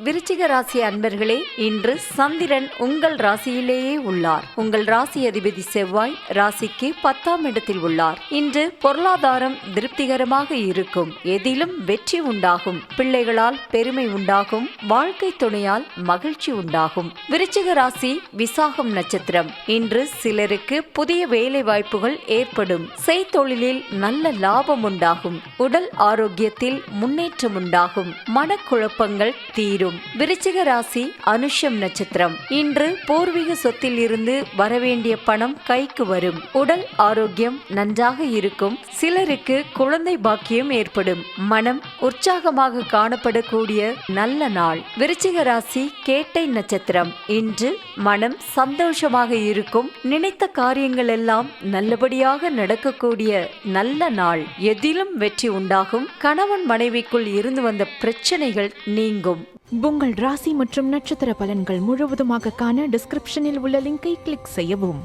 விருச்சிக ராசி அன்பர்களே, இன்று சந்திரன் உங்கள் ராசியிலேயே உள்ளார். உங்கள் ராசி அதிபதி செவ்வாய் ராசிக்கு 10ஆம் இடத்தில் உள்ளார். இன்று பொருளாதாரம் திருப்திகரமாக இருக்கும். எதிலும் வெற்றி உண்டாகும். பிள்ளைகளால் பெருமை உண்டாகும். வாழ்க்கை துணையால் மகிழ்ச்சி உண்டாகும். விருச்சிக ராசி விசாகம் நட்சத்திரம். இன்று சிலருக்கு புதிய வேலை வாய்ப்புகள் ஏற்படும். செய்தொழிலில் நல்ல லாபம் உண்டாகும். உடல் ஆரோக்கியத்தில் முன்னேற்றம் உண்டாகும். மனக்குழப்பங்கள் தீரும். விருச்சிக ராசி அனுஷம் நட்சத்திரம். இன்று பூர்வீக சொத்தில் இருந்து வரவேண்டிய பணம் கைக்கு வரும். உடல் ஆரோக்கியம் நன்றாக இருக்கும். சிலருக்கு குழந்தை பாக்கியம் ஏற்படும். மனம் உற்சாகமாக காணப்படக்கூடிய நல்ல நாள். விருச்சிக ராசி கேட்டை நட்சத்திரம். இன்று மனம் சந்தோஷமாக இருக்கும். நினைத்த காரியங்கள் எல்லாம் நல்லபடியாக நடக்கக்கூடிய நல்ல நாள். எதிலும் வெற்றி உண்டாகும். கணவன் மனைவிக்குள் இருந்து வந்த பிரச்சனைகள் நீங்கும். உங்கள் ராசி மற்றும் நட்சத்திர பலன்கள் முழுவதுமாக காண டிஸ்கிரிப்ஷனில் உள்ள லிங்கை கிளிக் செய்யவும்.